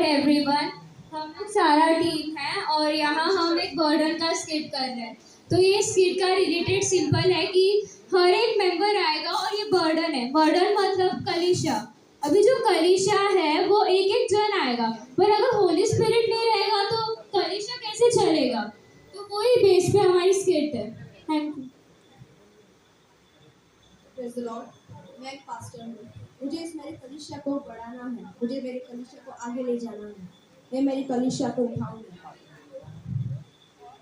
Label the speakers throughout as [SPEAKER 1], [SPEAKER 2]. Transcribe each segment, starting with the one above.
[SPEAKER 1] Everyone. हम लोग सारा टीम है और यहाँ हम एक बर्डन का स्किट कर रहे हैं। तो ये स्किट का रिलेटेड सिंपल है कि हर एक मेंबर आएगा और ये बर्डन है। बर्डन मतलब कलीसिया। अभी जो कलीसिया है वो एक एक जन आएगा, पर अगर होली स्पिरिट नहीं रहेगा तो कलीसिया कैसे चलेगा? तो वही बेस पे हमारी स्किट है। Thank you.
[SPEAKER 2] Praise the Lord. मैं एक पास्टर हूँ। मुझे इस मेरे कलीसिया को बढ़ाना है, मुझे मेरे कलीसिया को आगे ले जाना है। मैं मेरी कलीसिया को उठाऊंगा,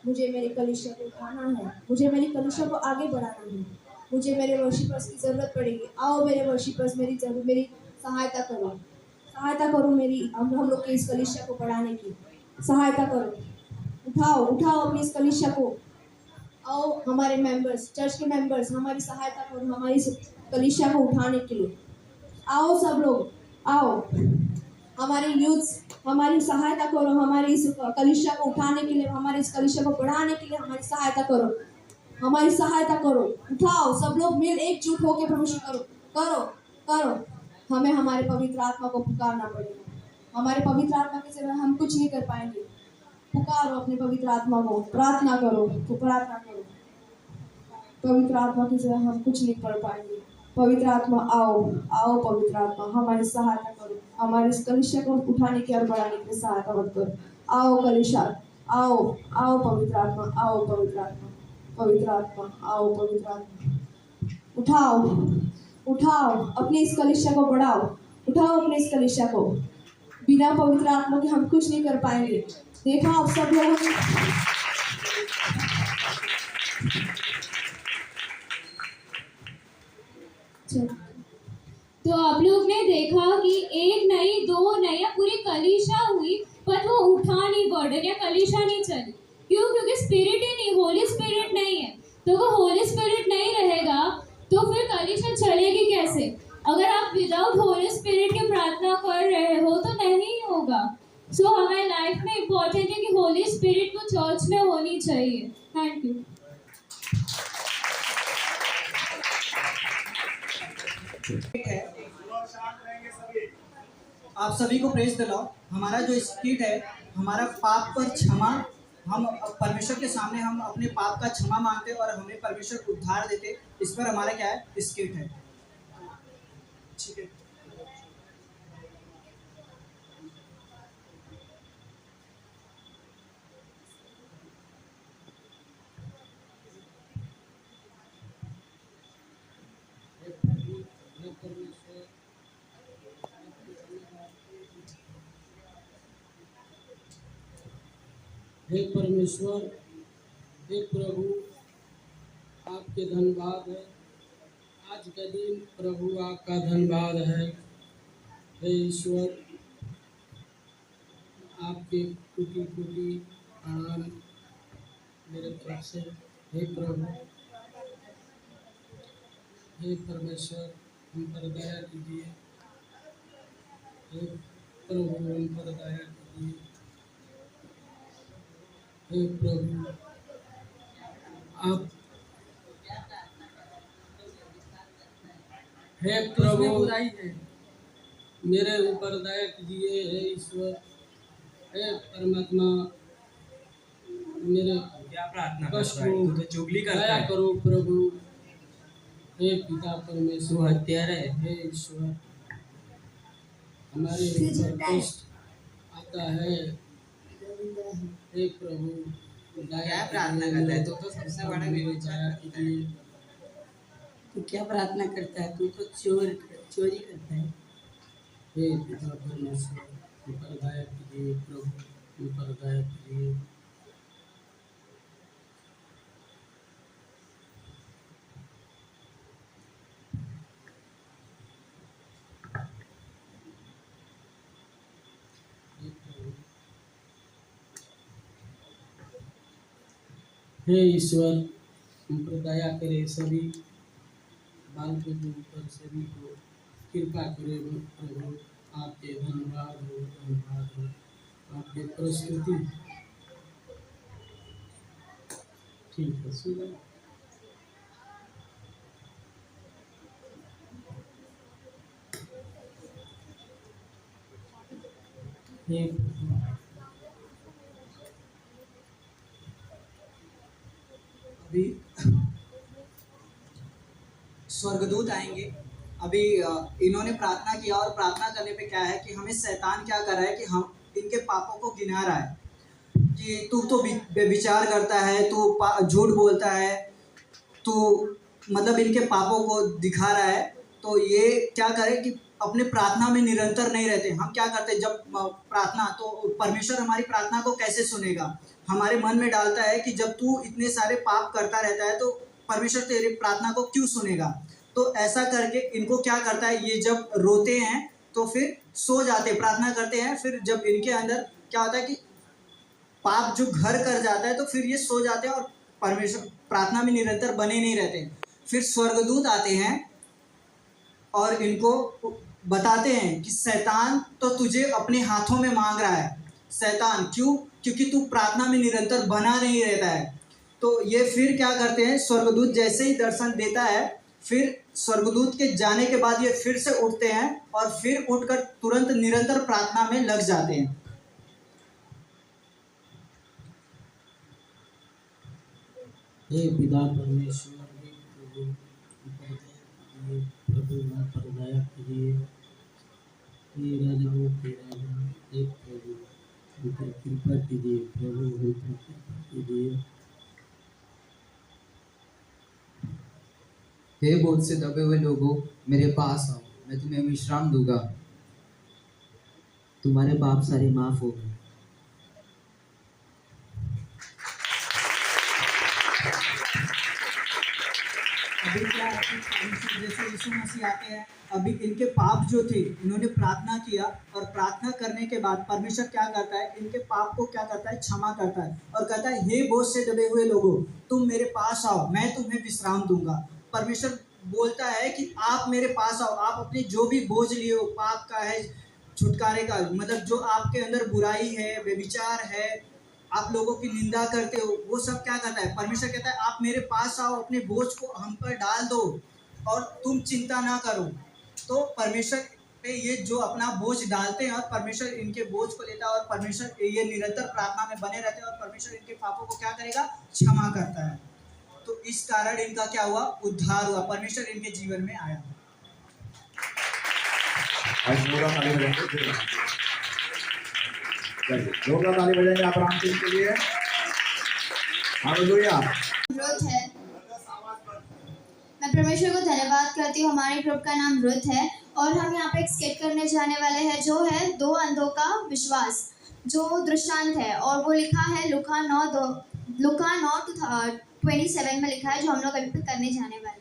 [SPEAKER 2] मुझे मेरे कलीसिया को उठाना है, मुझे मेरी कलीसिया को आगे बढ़ाना है। मुझे मेरे वर्शिपर्स की ज़रूरत पड़ेगी। आओ मेरे वर्शिपर्स, मेरी सहायता करो, सहायता करो मेरी हम लोग के इस कलीसिया को बढ़ाने की सहायता करो। उठाओ उठाओ अपनी इस कलीसिया को। आओ हमारे मेंबर्स, चर्च के मेंबर्स, हमारी सहायता करो हमारी इस कलीसिया को उठाने के लिए। आओ सब लोग, आओ हमारे यूथ हमारी सहायता करो, हमारी इस कलीसिया को उठाने के लिए, हमारे इस कलीसिया को बढ़ाने के लिए हमारी सहायता करो, हमारी सहायता करो। उठाओ सब लोग मिल एकजुट होकर परमेश्वर करो करो करो। हमें हमारे पवित्र आत्मा को पुकारना पड़ेगा। हमारे पवित्र आत्मा के सिवा हम कुछ नहीं कर पाएंगे। पुकारो अपने पवित्र आत्मा को, प्रार्थना करो तो प्रार्थना करो। पवित्र आत्मा के सिवा हम कुछ नहीं कर पाएंगे। पवित्र आत्मा आओ, आओ पवित्र आत्मा हमारी सहायता करो, हमारे इस कलीसिया को उठाने की और बढ़ाने की सहायता मत करो। आओ कलीसिया, आओ आओ पवित्र आत्मा, आओ पवित्र आत्मा, पवित्र आत्मा आओ, पवित्र आत्मा उठाओ उठाओ अपने इस कलीसिया को बढ़ाओ, उठाओ अपने इस कलीसिया को। बिना पवित्र आत्मा के हम कुछ नहीं कर पाएंगे। देखा आप सब लोगों ने
[SPEAKER 1] तो आप लोग ने देखा कि एक नहीं, दो नहीं, पूरी कलीसिया हुई, पर वो उठा नहीं बर्डन या कलीसिया नहीं चली। क्यों? क्योंकि स्पिरिट ही नहीं, होली स्पिरिट नहीं है। तो अगर होली स्पिरिट नहीं रहेगा तो फिर कलीसिया चलेगी कैसे? अगर आप विदाउट होली स्पिरिट की प्रार्थना कर रहे हो तो नहीं होगा। सो हमारे लाइफ में इम्पोर्टेंट है कि होली स्पिरिट तो चर्च में होनी चाहिए। Thank you.
[SPEAKER 3] आप सभी को प्रेज दिलाओ। हमारा जो स्किट है, हमारा पाप पर क्षमा, हम परमेश्वर के सामने हम अपने पाप का क्षमा मांगते और हमें परमेश्वर उद्धार देते। इस पर हमारा क्या है, स्किट है। ठीक है।
[SPEAKER 4] हे परमेश्वर, हे प्रभु, आपके धन्यवाद है। आज का दिन प्रभु आपका धन्यवाद है। हे ईश्वर, आपके कोटि कोटि प्रणाम मेरे तरफ से। हे प्रभु, हे परमेश्वर, हम पर दया कीजिए। हे प्रभु, हम पर दया कीजिए। हे प्रभु, आप हे प्रभु मेरे ऊपर दया कीजिए। हे ईश्वर, हे परमात्मा, मेरे
[SPEAKER 5] क्या प्रार्थना
[SPEAKER 4] कष्ट
[SPEAKER 5] करता है?
[SPEAKER 4] को
[SPEAKER 5] तू तो चुगली करता
[SPEAKER 4] दया
[SPEAKER 5] है।
[SPEAKER 4] करो प्रभु। हे पिता
[SPEAKER 5] तू
[SPEAKER 4] परमेश्वर,
[SPEAKER 5] हत्यारा है।
[SPEAKER 4] हे ईश्वर, हमारे ऊपर कष्ट आता है। हे प्रभु,
[SPEAKER 5] क्या प्रार्थना करता है? तू तो सबसे बड़ा विरोध करता है।
[SPEAKER 6] तू क्या प्रार्थना करता है? तू तो चोरी करता है।
[SPEAKER 4] हे पिता परमेश्वर, हम पर दया कीजिए प्रभु, हम पर दया कीजिए। हे प्रभु, हे ईश्वर, हम पर दया करे। सभी बालकों के ऊपर सभी को कृपा करे प्रभु। आपके धन्यवाद हो, धन्यवाद हो। आपके प्रस्तुति ठीक है। सुना हे प्रभु,
[SPEAKER 3] अभी स्वर्गदूत आएंगे। अभी इन्होंने प्रार्थना किया और प्रार्थना करने पे क्या है कि हमें शैतान क्या कर रहा है कि हम इनके पापों को गिना रहा है कि तू तो विचार करता है, तू झूठ बोलता है, तू मतलब इनके पापों को दिखा रहा है। तो ये क्या करे कि अपने प्रार्थना में निरंतर नहीं रहते। हम क्या करते हैं जब प्रार्थना, तो परमेश्वर हमारी प्रार्थना को कैसे सुनेगा? हमारे मन में डालता है कि जब तू इतने सारे पाप करता रहता है तो परमेश्वर तेरी प्रार्थना को क्यों सुनेगा? तो ऐसा करके इनको क्या करता है, ये जब रोते हैं तो फिर सो जाते, प्रार्थना करते हैं। फिर जब इनके अंदर क्या होता है कि पाप जो घर कर जाता है तो फिर ये सो जाते हैं और परमेश्वर प्रार्थना में निरंतर बने नहीं रहते। फिर स्वर्गदूत आते हैं और इनको बताते हैं कि शैतान तो तुझे अपने हाथों में मांग रहा है। शैतान क्यों? क्योंकि तू प्रार्थना में निरंतर बना नहीं रहता है। तो ये फिर क्या करते हैं, स्वर्गदूत जैसे ही दर्शन देता है, फिर स्वर्गदूत के जाने के बाद ये फिर से उठते हैं और फिर उठकर तुरंत निरंतर प्रार्थना में लग जाते हैं।
[SPEAKER 4] हे पिता परमेश्वर, हे प्रभु हम पर दया कीजिए। हे राजाओं के राजा, हे प्रभु हम पर कृपा कीजिए। प्रभु हम पर कृपा कीजिए।
[SPEAKER 5] हे बोझ से दबे हुए लोगों, मेरे पास आओ, मैं तुम्हें विश्राम दूंगा। तुम्हारे पाप सारे माफ हो गए।
[SPEAKER 3] अभी क्या है कि परमेश्वर जैसे यीशु मसीह आते हैं, अभी इनके पाप जो थे, इन्होंने प्रार्थना किया और प्रार्थना करने के बाद परमेश्वर क्या करता है, इनके पाप को क्या करता है, क्षमा करता है और कहता है हे बोझ से दबे हुए लोगों, तुम मेरे पास आओ, मैं तुम्हें विश्राम दूंगा। परमेश्वर बोलता है कि आप मेरे पास आओ, आप अपने जो भी बोझ लिए हो, पाप का है, छुटकारे का, मतलब जो आपके अंदर बुराई है, व्यभिचार है, आप लोगों की निंदा करते हो, वो सब क्या करता है, परमेश्वर कहता है आप मेरे पास आओ, अपने बोझ को हम पर डाल दो और तुम चिंता ना करो। तो परमेश्वर पे ये जो अपना बोझ डालते हैं और परमेश्वर इनके बोझ को लेता है और परमेश्वर ये निरंतर प्रार्थना में बने रहते हैं और परमेश्वर इनके पापों को क्या करेगा, क्षमा करता है। तो इस कारण इनका क्या हुआ, उद्धार हुआ, परमेश्वर इनके जीवन में आया।
[SPEAKER 7] जोरदार ताली बजाएंगे आप राम सिंह के लिए। हालेलुया।
[SPEAKER 2] रुत है। मैं परमेश्वर को धन्यवाद करती हूँ। हमारे ग्रुप का नाम रुत है और हम यहाँ पे एक स्केट करने जाने वाले हैं जो है 2 अंधों का विश्वास, जो दृष्टांत है। और वो लिखा है लुका 9:27 में लिखा है, जो हम लोग अभी पे करने जाने वाले हैं।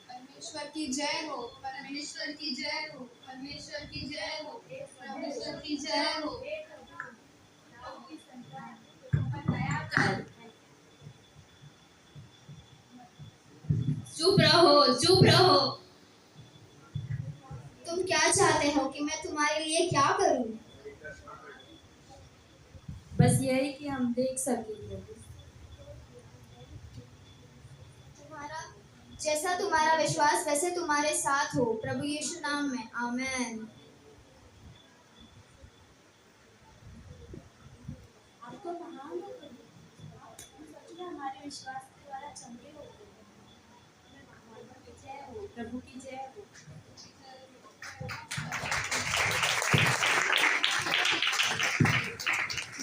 [SPEAKER 8] परमेश्वर की जय हो, परमेश्वर की जय हो, परमेश्वर की जय हो, परमेश्वर की जय हो।
[SPEAKER 1] चुप रहो, चुप रहो।
[SPEAKER 2] तुम क्या चाहते हो कि मैं तुम्हारे लिए क्या करूं?
[SPEAKER 1] बस यही कि हम देख सकें।
[SPEAKER 2] जैसा तुम्हारा विश्वास वैसे तुम्हारे साथ हो, प्रभु यीशु नाम में, आमेन।
[SPEAKER 9] आपको महान हो हमारे विश्वास के द्वारा चंगे हो। जय हो, प्रभु की जय हो।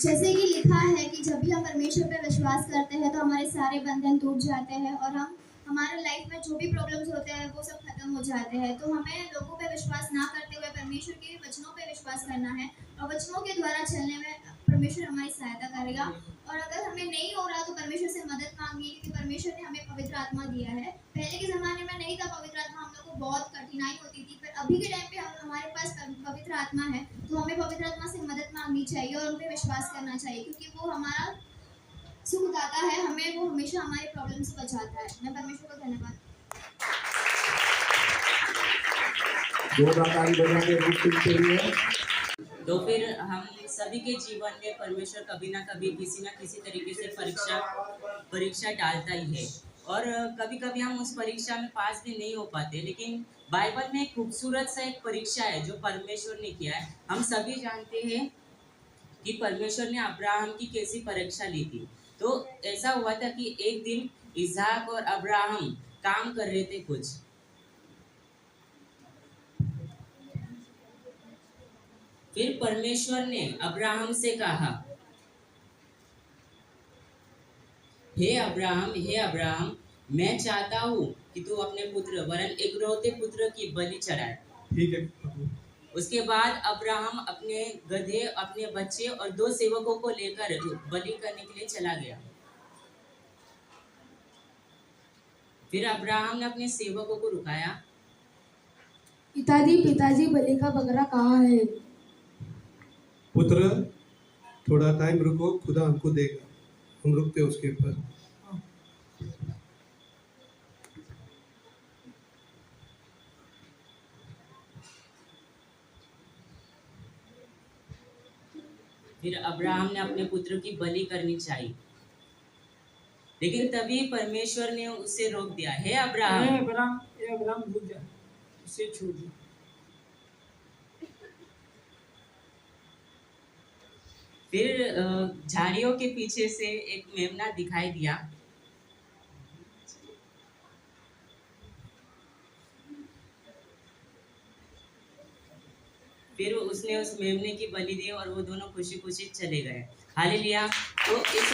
[SPEAKER 2] जैसे कि लिखा है कि जब भी हम परमेश्वर पे विश्वास करते हैं तो हमारे सारे बंधन टूट जाते हैं और हम हमारे लाइफ में जो भी प्रॉब्लम्स होते हैं वो सब खत्म हो जाते हैं। तो हमें लोगों पे विश्वास ना करते हुए परमेश्वर के वचनों पे विश्वास करना है और वचनों के द्वारा चलने में परमेश्वर हमारी सहायता करेगा। और अगर हमें नहीं हो रहा तो परमेश्वर से मदद मांगिए, क्योंकि परमेश्वर ने हमें पवित्र आत्मा दिया है। पहले के ज़माने में नहीं था पवित्र आत्मा, हम लोग को बहुत कठिनाई होती थी, पर अभी के टाइम पे हमारे पास पवित्र आत्मा है, तो हमें पवित्र आत्मा से मदद मांगनी चाहिए और उन पर विश्वास करना चाहिए, क्योंकि वो हमारा सुखदाता है, हमें वो हमेशा हमारे प्रॉब्लम से बचाता है। मैं परमेश्वर को धन्यवाद।
[SPEAKER 7] जोरदार ताली बजाएंगे के लिए।
[SPEAKER 10] तो फिर हम सभी के जीवन में परमेश्वर कभी ना कभी किसी ना किसी तरीके से परीक्षा डालता ही है। और कभी कभी हम उस परीक्षा में पास भी नहीं हो पाते, लेकिन बाइबल में एक खूबसूरत सा एक परीक्षा है जो परमेश्वर ने किया है। हम सभी जानते हैं कि परमेश्वर ने अब्राहम की कैसी परीक्षा ली थी। तो ऐसा हुआ था कि एक दिन इसहाक और अब्राहम काम कर रहे थे कुछ। फिर परमेश्वर ने अब्राहम से कहा, हे अब्राहम, मैं चाहता हूँ कि तू अपने पुत्र वरन एकलौते पुत्र की बलि चढ़ाए।
[SPEAKER 7] ठीक है प्रभु।
[SPEAKER 10] उसके बाद अब्राहम अपने गधे, अपने बच्चे और 2 सेवकों को लेकर बलि करने के लिए चला गया। फिर अब्राहम ने अपने सेवकों को रुकाया।
[SPEAKER 2] पिताजी बलि का बकरा कहाँ है?
[SPEAKER 7] पुत्र थोड़ा टाइम रुको, खुदा हमको देगा। हम रुकते उसके ऊपर।
[SPEAKER 10] फिर अब्राहम ने अपने पुत्र की बलि करनी चाहिए, लेकिन तभी परमेश्वर ने उसे रोक दिया। हे
[SPEAKER 4] अब्राहम भूल जा, उसे छोड़ दो।
[SPEAKER 10] फिर झाड़ियों के पीछे से एक मेमना दिखाई दिया। फिर उसने उस मेमने की बलि दी और वो दोनों खुशी खुशी चले गए। हालेलुया। तो इस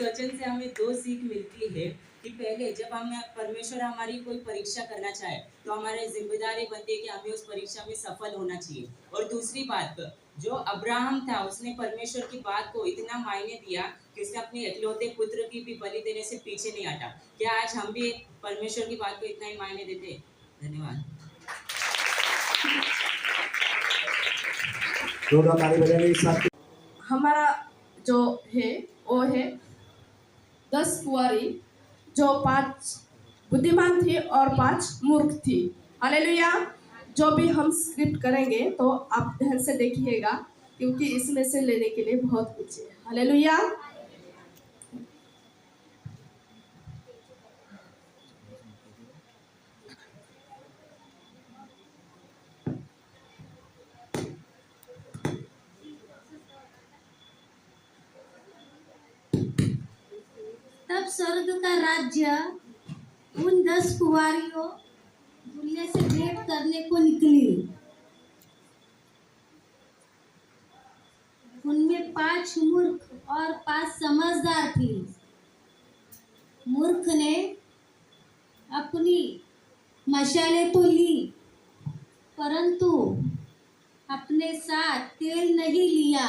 [SPEAKER 10] वचन से हमें 2 सीख मिलती है कि पहले जब हम परमेश्वर हमारी कोई परीक्षा करना चाहे तो हमारी जिम्मेदारी बनती है कि हमें उस परीक्षा में सफल होना चाहिए। और दूसरी बात, जो अब्राहम था उसने परमेश्वर की बात को इतना मायने दिया कि उसने अपने इकलौते पुत्र की भी बलि देने से पीछे नहीं हटा। क्या आज हम भी परमेश्वर की बात को इतना ही मायने देते? धन्यवाद।
[SPEAKER 2] हमारा जो है वो है 10 कुंवारी, जो 5 बुद्धिमान थी और 5 मूर्ख थी। हालेलुया। जो भी हम स्क्रिप्ट करेंगे तो आप ध्यान से देखिएगा, क्योंकि इसमें से लेने के लिए बहुत कुछ है। हालेलुया।
[SPEAKER 9] तब स्वर्ग का राज्य उन 10 कुंवारियों दुनिया से भेंट करने को निकली। उनमें 5 मूर्ख और 5 समझदार थी। मूर्ख ने अपनी मशाले तो ली, परंतु अपने साथ तेल नहीं लिया।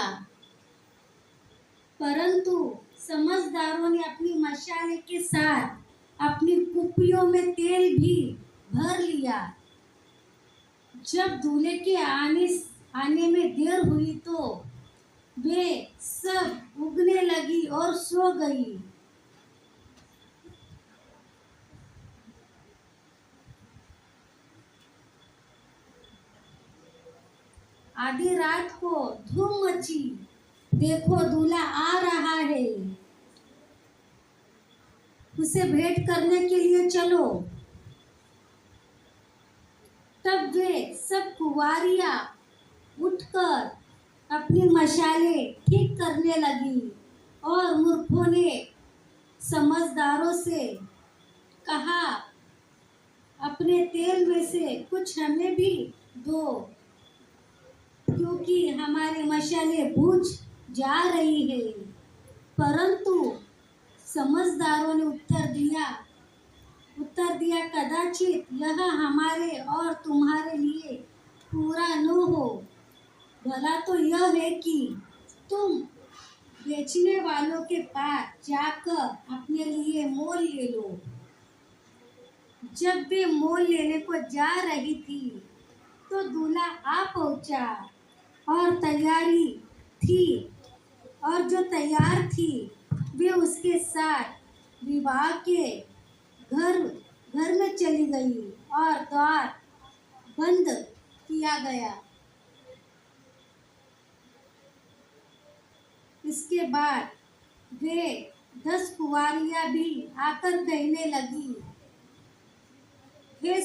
[SPEAKER 9] परंतु समझदारों ने अपनी मशाले के साथ अपनी कुप्पियों में तेल भी भर लिया। जब दूल्हे के आने में देर हुई तो वे सब उगने लगी और सो गई। आधी रात को धूम मची, देखो दूल्हा आ रहा है, उसे भेंट करने के लिए चलो। तब वे सब कुंवारियां उठकर अपनी मशाले ठीक करने लगी और मूर्खों ने समझदारों से कहा, अपने तेल में से कुछ हमें भी दो, क्योंकि हमारी मशाले बुझ जा रही है। परंतु समझदारों ने उत्तर दिया, कदाचित यह हमारे और तुम्हारे लिए पूरा न हो। भला तो यह है कि तुम बेचने वालों के पास जाकर अपने लिए मोल ले लो। जब वे मोल लेने को जा रही थी तो दूल्हा आ पहुंचा और जो तैयार थी वे उसके साथ विवाह के घर में चली गई और बंद किया गया। इसके बाद वे 10 कुंवारियां भी आकर कहने लगी, हे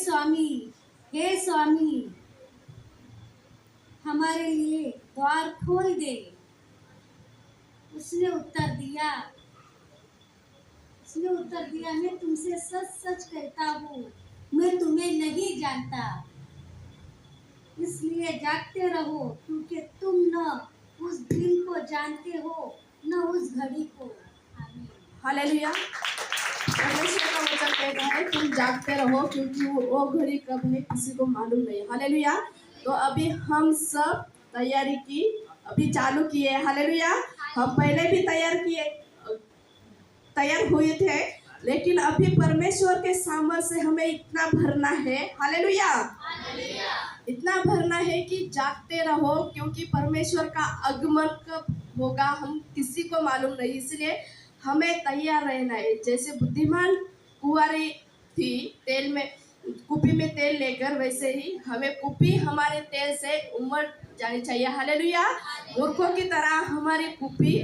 [SPEAKER 9] स्वामी, हमारे लिए द्वार खोल दे। उसने उत्तर दिया, मैं तुमसे सच सच कहता हूँ, मैं तुम्हें नहीं जानता। इसलिए जागते रहो, क्योंकि तुम न उस दिन को जानते हो न उस घड़ी को। आमीन।
[SPEAKER 2] हालेलुया। परमेश्वर का वचन कहता है तुम जागते रहो, क्योंकि वो घड़ी कब है किसी को मालूम नहीं। हालेलुया। तो अभी हम सब तैयारी की, अभी चालू किए। हालेलुया। हम पहले भी तैयार हुए थे, लेकिन अभी परमेश्वर के सामर्थ्य से हमें इतना भरना है। हालेलुया। इतना भरना है कि जागते रहो, क्योंकि परमेश्वर का आगमन कब होगा हम किसी को मालूम नहीं। इसलिए हमें तैयार रहना है। जैसे बुद्धिमान कुंवारी थी तेल में, कुपी में तेल लेकर, वैसे ही हमें कुपी हमारे तेल से उमड़ जानी चाहिए। हालेलुया। मूर्खों की तरह हमारी कुपी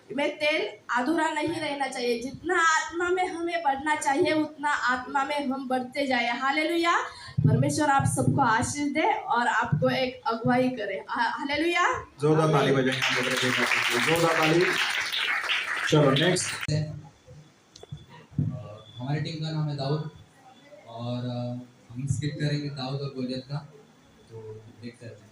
[SPEAKER 2] में तेल अधूरा नहीं रहना चाहिए। जितना आत्मा में हमें बढ़ना चाहिए उतना आत्मा में हम बढ़ते जाए। हालेलुया। परमेश्वर आप सबको आशीष दे और आपको एक अगुवाई करे। हालेलुया।
[SPEAKER 11] जोरदार ताली बजाएंगे, जोरदार ताली। चलो नेक्स्ट।
[SPEAKER 5] हमारी टीम का नाम है दाऊद और हम स्किप करेंगे दाऊद और गोलियत का, तो देखते हैं।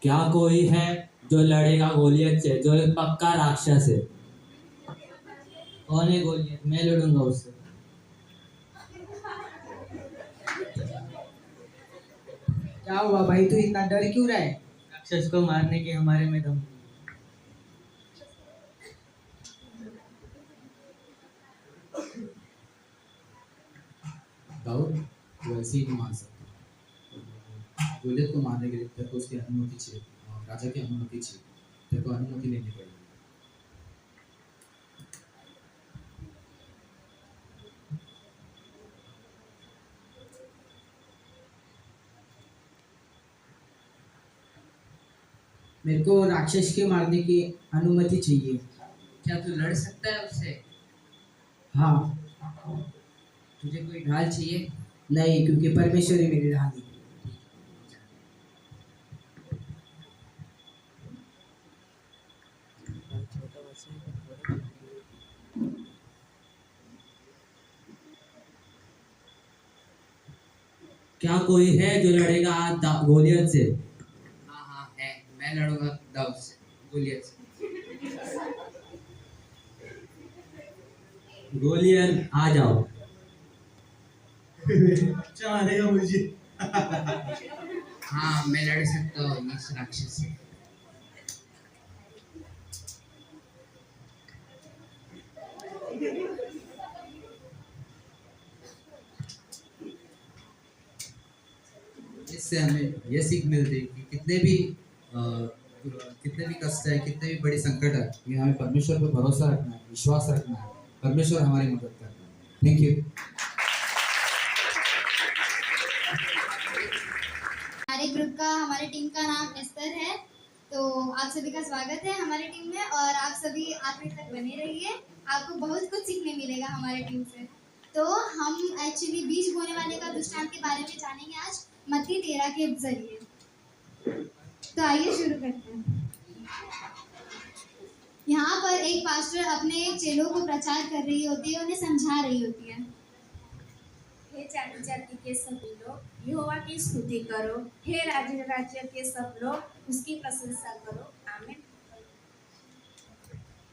[SPEAKER 12] क्या कोई है जो लड़ेगा गोलियत से, जो एक पक्का राक्षस है? कौन है गोलियत? मैं लड़ूंगा उससे।
[SPEAKER 3] क्या हुआ भाई, तू इतना डर क्यों रहा है?
[SPEAKER 12] राक्षस को मारने के हमारे में दम।
[SPEAKER 5] दाऊद वैसे ही नहीं मार सकता। गोलियत को मारने के लिए तेरे को उसकी अनुमति चाहिए, राजा की अनुमति चाहिए, तेरे को अनुमति लेनी पड़ेगी।
[SPEAKER 3] मेरे को राक्षस के मारने की अनुमति चाहिए।
[SPEAKER 5] क्या तू लड़ सकता है उससे?
[SPEAKER 3] हाँ।
[SPEAKER 5] तुझे कोई ढाल चाहिए?
[SPEAKER 3] नहीं, क्योंकि परमेश्वर ही मेरी ढाल है।
[SPEAKER 12] क्या कोई है जो लड़ेगा गोलियत से?
[SPEAKER 5] हाँ है, मैं लड़ूंगा दाऊद से, गोलियत से।
[SPEAKER 12] गोलियत आ जाओ।
[SPEAKER 3] अच्छा मारेगा मुझे।
[SPEAKER 5] हाँ मैं लड़ सकता हूँ इस राक्षस से। इससे हमें ये सीख मिलती है कि कितने भी कष्ट है, कितने भी बड़ी संकट है, लेकिन हमें परमेश्वर पर भरोसा रखना है, विश्वास रखना है। परमेश्वर हमारी मदद करना है। Thank you.
[SPEAKER 8] हमारे ग्रुप का, हमारी टीम का नाम एस्तर है। तो आप सभी का स्वागत है हमारी टीम में, और आप सभी आखिर तक बने रहिए, आपको बहुत कुछ सीखने मिलेगा हमारी टीम से। तो हम एक्चुअली बीज बोने वाले का दृष्टांत के बारे में जानेंगे आज मत्ती 13 के जरिए। तो आइए शुरू करते हैं। यहाँ पर एक पास्टर अपने चेलों को प्रचार कर रही होती है, उन्हें समझा रही होती है।
[SPEAKER 2] हे जाति जाति के सभी लोग यहोवा की स्तुति करो, हे राज्य राज्य के सब लोग उसकी प्रशंसा करो। आमीन।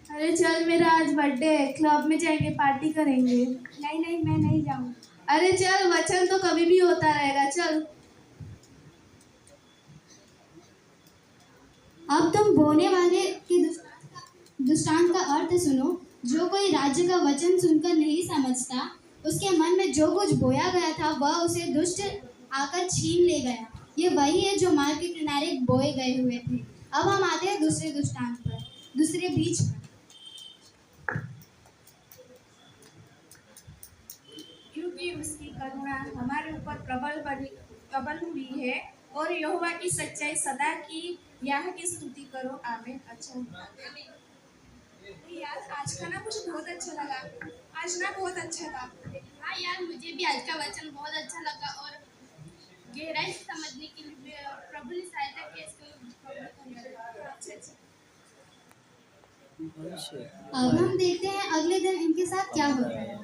[SPEAKER 2] अरे चल, मेरा आज बर्थडे है, क्लब में जाएंगे, पार्टी करेंगे। नहीं नहीं, मैं नहीं जाऊंगा। अरे चल, वचन तो कभी भी होता रहेगा, चल।
[SPEAKER 8] अब तुम बोने वाले के दृष्टांत का अर्थ सुनो। जो कोई राज्य का वचन सुनकर नहीं समझता, उसके मन में जो कुछ बोया गया था वह उसे दुष्ट आकर छीन ले गया। ये वही है जो मार्ग के किनारे बोए गए हुए थे। अब हम आते हैं दूसरे दृष्टांत पर, दूसरे बीज पर।
[SPEAKER 13] क्योंकि उसकी करुणा हमारे ऊपर प्रबल हुई है और यहोवा की सच्चाई सदा की यह की स्तुति करो। आमीन। अच्छा यार, आज का ना मुझे बहुत अच्छा लगा। आज ना बहुत अच्छा था।
[SPEAKER 8] हाँ यार, मुझे भी आज का वचन बहुत अच्छा लगा और गहराई से समझने के लिए प्रभु ने सहायता की। अब हम देखते हैं अगले दिन इनके साथ क्या होता है।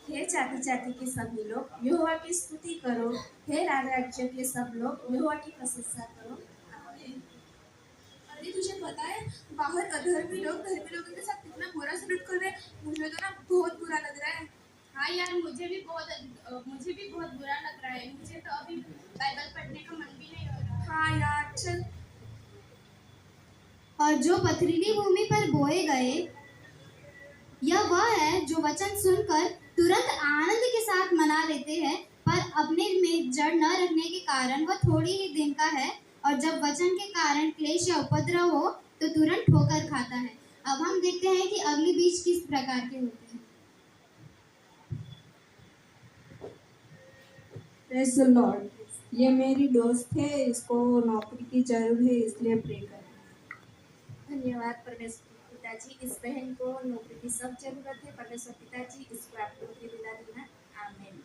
[SPEAKER 13] हे जाति जाति के सभी लोग यहोवा की स्तुति करो। हे राज्य के सब लोग यहोवा की प्रशंसा करो। अरे तुझे पता है बाहर अधर्मी लोग धर्मी लोगों के साथ कितना बुरा सलूक कर रहे हैं? मुझे तो ना बहुत बुरा लग रहा है।
[SPEAKER 8] हाँ यार, मुझे भी बहुत बुरा लग रहा है। मुझे तो अभी बाइबल पढ़ने का मन भी नहीं हो रहा।
[SPEAKER 13] हाँ यार, चल।
[SPEAKER 8] और जो पथरीली भूमि पर बोए गए, यह वह है जो वचन सुनकर तुरंत आनंद के साथ मना लेते हैं, पर अपने में जड़ न रखने के कारण वह थोड़ी ही दिन का है, और जब वचन के कारण क्लेश या उपद्रव हो तो तुरंत ठोकर खाता है। अब हम देखते हैं कि अगले बीज किस प्रकार के होते हैं।
[SPEAKER 2] Praise the Lord. ये मेरी दोस्त है, इसको नौकरी की जरूरत है, इसलिए प्रे करें।
[SPEAKER 13] धन्यवाद परमेश्वर पिताजी, इस बहन को नौकरी की सब जरूरत है। परमेश्वर पिताजी, इसको आप नौकरी दिला देना। आमीन।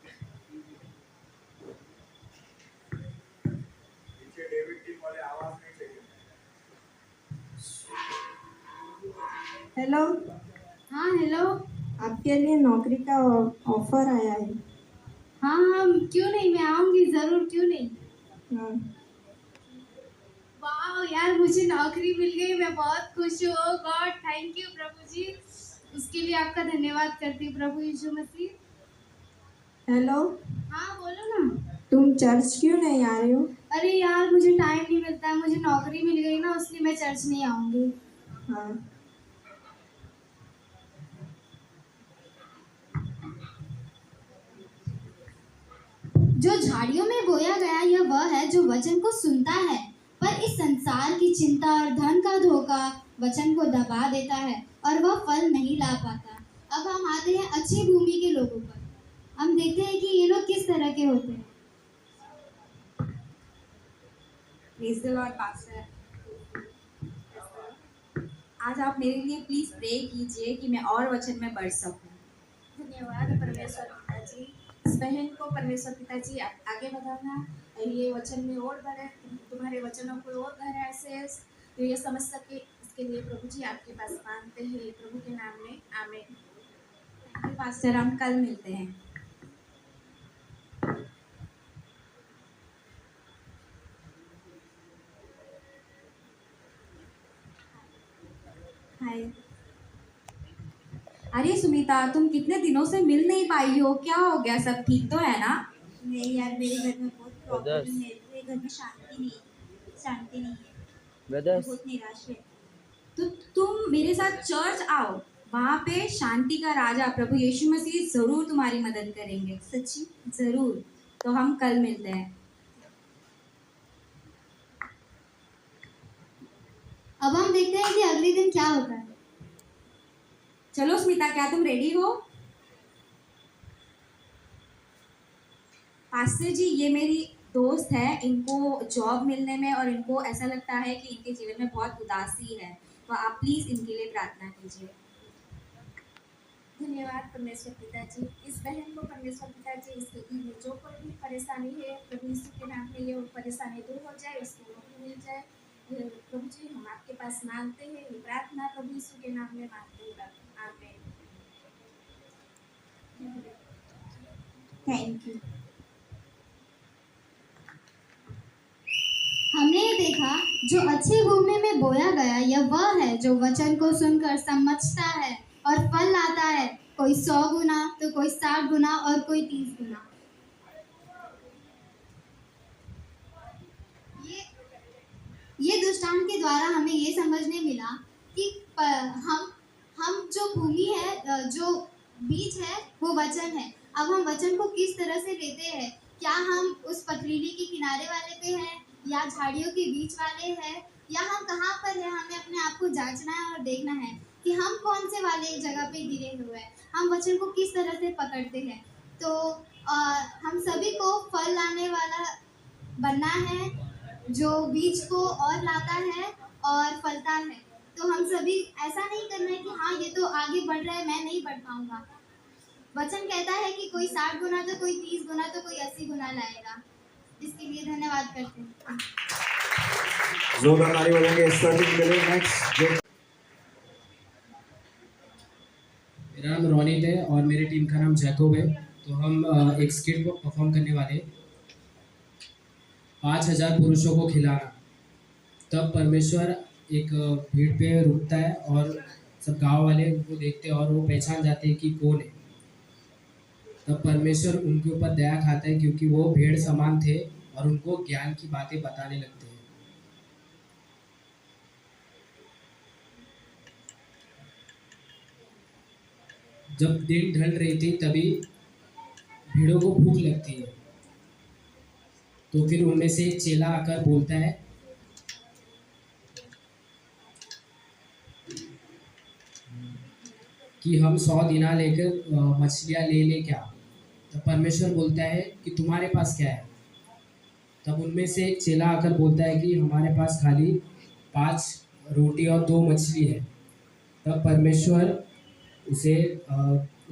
[SPEAKER 2] हेलो।
[SPEAKER 8] हाँ हेलो।
[SPEAKER 2] आपके लिए नौकरी का ऑफर आया है।
[SPEAKER 8] हाँ हाँ, क्यों नहीं, मैं आऊँगी ज़रूर, क्यों नहीं।
[SPEAKER 2] हाँ।
[SPEAKER 8] वाह यार, मुझे नौकरी मिल गई, मैं बहुत खुश हूँ। गॉड थैंक यू प्रभु जी, उसके लिए आपका धन्यवाद करती हूँ प्रभु यीशु मसीह।
[SPEAKER 2] हेलो।
[SPEAKER 8] हाँ बोलो ना।
[SPEAKER 2] तुम चर्च क्यों नहीं आ रही हो?
[SPEAKER 8] अरे यार, मुझे टाइम नहीं मिलता है, मुझे नौकरी मिल गई ना, इसलिए मैं चर्च नहीं आऊँगी।
[SPEAKER 2] हाँ।
[SPEAKER 8] जो झाड़ियों में बोया गया, यह वह है जो वचन को सुनता है, पर इस संसार की चिंता और धन का धोखा वचन को दबा देता है और वह फल नहीं ला पाता। अब हम आते हैं अच्छी भूमि के लोगों पर। हम देखते हैं कि ये लोग किस तरह के होते हैं।
[SPEAKER 14] Praise the Lord pastor. आज आप मेरे लिए प्लीज प्रे कीजिए कि मैं और वचन में बढ़ सकूं।
[SPEAKER 13] धन्यवाद परमेश्वर पिताजी, इस बहन को परमेश्वर पिताजी आप आगे बढ़ाना, ये वचन में और बढ़े, तुम्हारे वचनों को और गहराई से तो ये समझ सके, इसके लिए प्रभु जी आपके पास मांगते हैं प्रभु के नाम में। आमीन।
[SPEAKER 14] पास्टर, हम कल मिलते हैं। हाय। अरे सुमिता, तुम कितने दिनों से मिल नहीं पाई हो, क्या हो गया? सब ठीक तो है ना?
[SPEAKER 8] नहीं यार, मेरे घर में बहुत प्रॉब्लम है, मेरे घर में शांति नहीं है, बहुत निराश है।
[SPEAKER 14] तो तुम मेरे साथ चर्च आओ, वहाँ पे शांति का राजा प्रभु यीशु मसीह जरूर तुम्हारी मदद करेंगे।
[SPEAKER 8] सच्ची?
[SPEAKER 14] जरूर। तो हम कल मिलते हैं।
[SPEAKER 8] अब हम देखते हैं कि अगले दिन क्या होता है।
[SPEAKER 14] चलो स्मिता, क्या तुम रेडी हो? पास्टर जी, ये मेरी दोस्त है, इनको जॉब मिलने में और इनको ऐसा लगता है कि इनके जीवन में बहुत उदासी है, तो आप प्लीज इनके लिए प्रार्थना कीजिए।
[SPEAKER 13] धन्यवाद परमेश्वर पिताजी, इस बहन को परमेश्वर पिताजी इसके दिल में जो कोई भी परेशानी है प्रभु यीशु के नाम में ये परेशानी दूर हो जाए, उसको नौकरी मिल जाए। प्रभु जी, हम आपके पास मांगते हैं, ये प्रार्थना प्रभु यीशु के नाम में मांगते हैं। आमीन।
[SPEAKER 14] Thank you.
[SPEAKER 8] हमने ये देखा, जो अच्छी भूमि में बोया गया, यह वह है जो वचन को सुनकर समझता है और फल लाता है, कोई 100 गुना तो कोई 60 गुना और कोई 30 गुना। ये दृष्टांत के द्वारा हमें ये समझने मिला कि हम जो भूमि है, जो बीज है वो वचन है। अब हम वचन को किस तरह से लेते हैं, क्या हम उस पथरीली के किनारे वाले पे हैं या झाड़ियों के बीच वाले हैं, या हम कहाँ पर हैं, हमें अपने आप को जांचना है और देखना है कि हम कौन से वाले जगह पे गिरे हुए हैं, हम वचन को किस तरह से पकड़ते हैं। तो हम सभी को फल लाने वाला बनना है, जो बीज को और लाता है और फलता है। तो हम सभी ऐसा नहीं करना है कि हाँ ये तो आगे बढ़ रहा है, मैं नहीं बढ़ पाऊंगा। वचन कहता है कि कोई 60 गुना तो कोई 30 गुना तो कोई 80 गुना लाएगा। इसके लिए धन्यवाद करते हैं।
[SPEAKER 11] जोरदार ताली बजाएंगे एस्तर टीम के लिए। नेक्स्ट
[SPEAKER 12] मेरा नाम रोनित है और मेरी टीम का नाम जैकोब है। तो हम एक स्किट को परफॉर्म करने वाले 5000 पुरुषों को खिलाना। तब परमेश्वर एक भीड़ पे रुकता है और सब गांव वाले उनको देखते हैं और वो पहचान जाते हैं कि कौन है। तब परमेश्वर उनके ऊपर दया खाता है क्योंकि वो भेड़ समान थे और उनको ज्ञान की बातें बताने लगते हैं। जब दिन ढल रही थी तभी भीड़ों को भूख लगती है। तो फिर उनमें से एक चेला आकर बोलता है कि हम 100 दिनार लेकर मछलियाँ ले लें क्या। तब परमेश्वर बोलता है कि तुम्हारे पास क्या है। तब उनमें से एक चेला आकर बोलता है कि हमारे पास खाली 5 रोटी और 2 मछली है। तब परमेश्वर उसे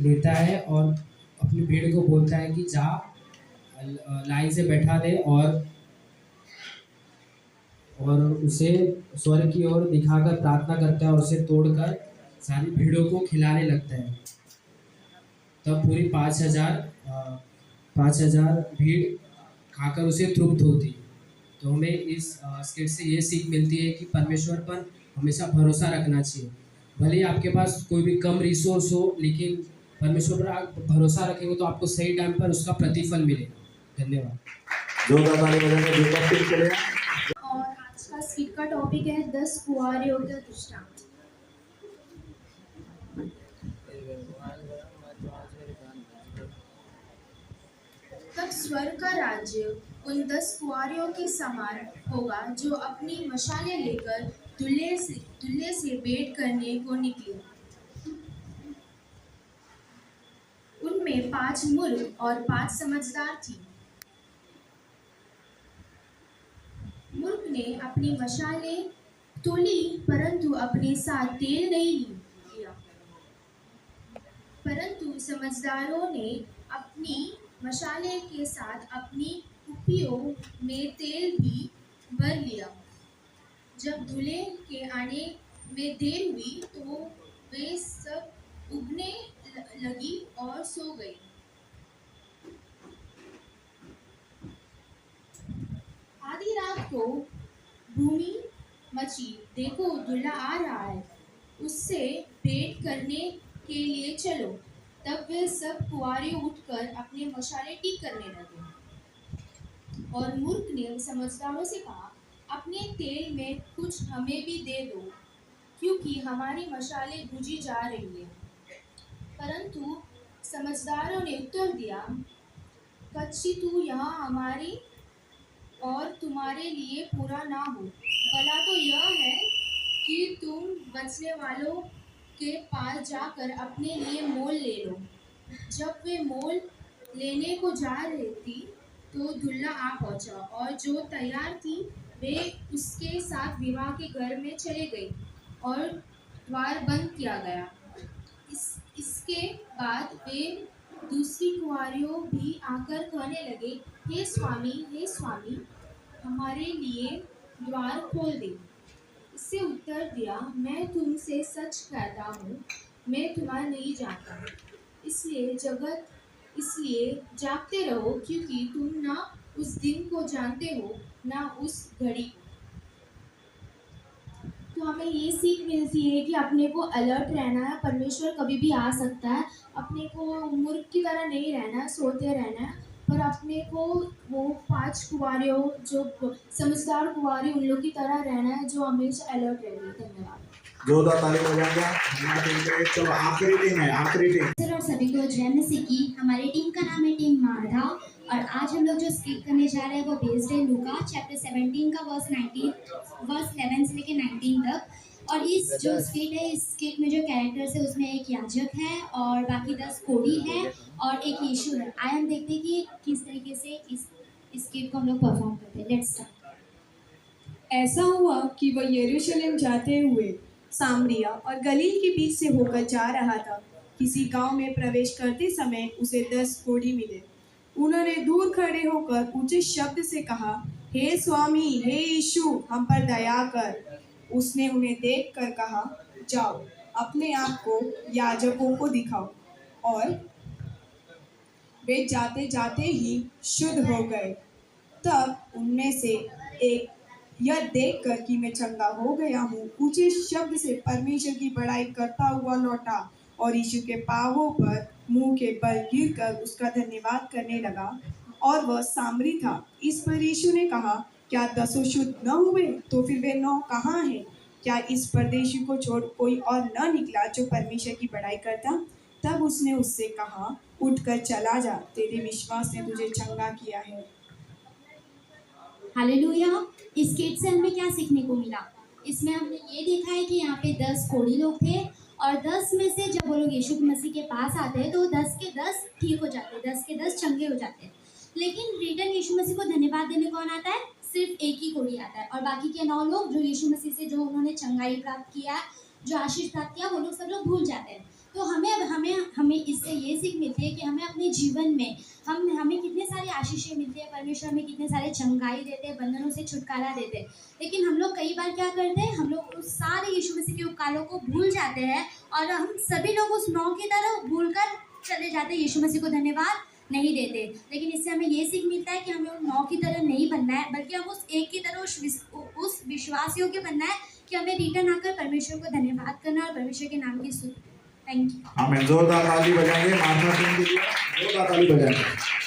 [SPEAKER 12] लेता है और अपनी भीड़ को बोलता है कि जा लाइन से बैठा दे और उसे स्वर्ग की ओर दिखाकर प्रार्थना करता है और उसे तोड़कर सारी भीड़ों को खिलाने लगता है। तब पूरी 5000 भीड़ खाकर उसे तृप्त होती है। तो हमें इस स्किट से ये सीख मिलती है कि परमेश्वर पर हमेशा भरोसा रखना चाहिए। भले ही आपके पास कोई भी कम रिसोर्स हो, लेकिन परमेश्वर पर आप भरोसा रखेंगे तो आपको सही टाइम पर उसका प्रतिफल मिलेगा। धन्यवाद।
[SPEAKER 11] जोरदार ताली बजाएंगे जोकब टीम के लिए।
[SPEAKER 13] और आज का स्किट का टॉपिक है 10 कुंवारियों का दृष्टांत। तब स्वर्ग का राज्य उन 10 कुंवारियों के समान होगा जो अपनी मशालें लेकर दूल्हे से भेंट करने को निकले। उनमें 5 मूर्ख और 5 समझदार थी। मूर्ख ने अपनी मशालें तो ली परंतु अपने साथ तेल नहीं लिया, परंतु समझदारों ने अपनी मशाले के साथ अपनी कुप्पियों में तेल भी भर लिया। जब दूल्हे के आने में देर हुई तो वे सब उगने लगी और सो गई। आधी रात को भूमि मची, देखो दूल्हा आ रहा है, उससे भेंट करने के लिए चलो। तब वे सब कुंवारे उठकर अपने मशाले ठीक करने लगे। और मूर्ख ने समझदारों से कहा, अपने तेल में कुछ हमें भी दे दो, क्योंकि हमारी मशालें बुझी जा रही है। परंतु समझदारों ने उत्तर दिया, कच्ची तू यहाँ हमारी और तुम्हारे लिए पूरा ना हो। भला तो यह है कि तुम बचने वालों के पास जाकर अपने लिए मोल ले लो। जब वे मोल लेने को जा रही थी तो दूल्हा आ पहुंचा और जो तैयार थी वे उसके साथ विवाह के घर में चले गई और द्वार बंद किया गया। इसके बाद वे दूसरी कुंवारियों भी आकर कहने लगे, हे स्वामी, हमारे लिए द्वार खोल दे। इससे उत्तर दिया, मैं तुमसे सच कहता हूँ, मैं तुम्हारा नहीं जानता। इसलिए जागते रहो, क्योंकि तुम ना उस दिन को जानते हो ना उस घड़ी को। तो हमें ये सीख मिलती है कि अपने को अलर्ट रहना है, परमेश्वर कभी भी आ सकता है। अपने को मूर्ख की तरह नहीं रहना है, सोते रहना है, पर अपने को वो 5 कुंवारियों जो समझदार कुंवारी उन लोग की तरह रहना है जो हमेशा अलर्ट रहना है। धन्यवाद।
[SPEAKER 11] जोरदार ताली बजाएंगे। चलो आखिरी टीम है, आखिरी टीम।
[SPEAKER 8] आप सभी को जय मसीह की। हमारी टीम का नाम है टीम मारधा और आज हम लोग जो स्किट करने जा रहे हैं वो बेस्ड है लूका चैप्टर 17 का वर्स 11 से लेके 19 तक। और इस जो स्किट है, इस स्किट में जो कैरेक्टर्स है उसमें एक याजक है और बाकी 10 कोड़ी है और एक यीशु है। आइए हम देखते हैं कि किस तरीके से इस स्किट को हम लोग परफॉर्म करते हैं। Let's start.
[SPEAKER 15] ऐसा हुआ कि वह यरूशलेम जाते हुए सामरिया और गलील के बीच से होकर जा रहा था। किसी गांव में प्रवेश करते समय उसे 10 कोढ़ी मिले। उन्होंने दूर खड़े होकर ऊंचे शब्द से कहा, हे स्वामी, हे यीशु, हम पर दया कर। उसने उन्हें देखकर कहा, जाओ अपने आप को याजकों को दिखाओ। और वे जाते जाते ही शुद्ध हो गए। तब उनमें से एक यह देखकर कि मैं चंगा हो गया हूँ, ऊंचे शब्द से परमेश्वर की बड़ाई करता हुआ लौटा और यीशु के पांवों पर मुंह के बल गिरकर उसका धन्यवाद करने लगा। और वह सामरी था। इस पर यीशु ने कहा, क्या 10 शुद्ध न हुए? तो फिर वे 9 कहाँ हैं? क्या इस परदेशी को छोड़ कोई और न निकला जो परमेश्वर की बड़ाई करता? तब उसने उससे कहा, उठकर चला जा, तेरे विश्वास ने तुझे चंगा किया है।
[SPEAKER 8] हालेलुया। इस स्किट से हमें क्या सीखने को मिला? इसमें हमने ये देखा है कि यहाँ पे 10 कोढ़ी लोग थे और 10 में से जब वो लोग यीशु मसीह के पास आते हैं तो 10 के 10 ठीक हो जाते हैं, 10 के 10 चंगे हो जाते हैं। लेकिन रिटर्न यीशु मसीह को धन्यवाद देने कौन आता है? सिर्फ एक ही कोढ़ी आता है और बाकी के 9 लोग जो यीशु मसीह से जो उन्होंने चंगाई प्राप्त किया, जो आशीष प्राप्त किया, वो लोग सब लोग भूल जाते हैं। तो हमें इससे ये सीख मिलती है कि हमें अपने जीवन में हमें कितने सारी आशीषें मिलती है, परमेश्वर हमें कितने सारे चंगाई देते हैं, बंधनों से छुटकारा देते हैं। लेकिन हम लोग कई बार क्या करते हैं, हम लोग उस सारे यीशु मसीह के उपकारों को भूल जाते हैं और हम सभी लोग उस 9 की तरह भूल कर चले जाते हैं, यीशु मसीह को धन्यवाद नहीं देते। लेकिन इससे हमें ये सीख मिलता है कि हमें उन 9 की तरह नहीं बनना है, बल्कि हम उस एक की तरह उस विश्वास योग्य बनना है कि हमें रिटर्न आकर परमेश्वर को धन्यवाद करना और परमेश्वर के नाम की स्तुति। Thank you.
[SPEAKER 11] हमें जोरदार ताली बजाएंगे मार्था टीम के लिए, जोरदार ताली बजाएंगे।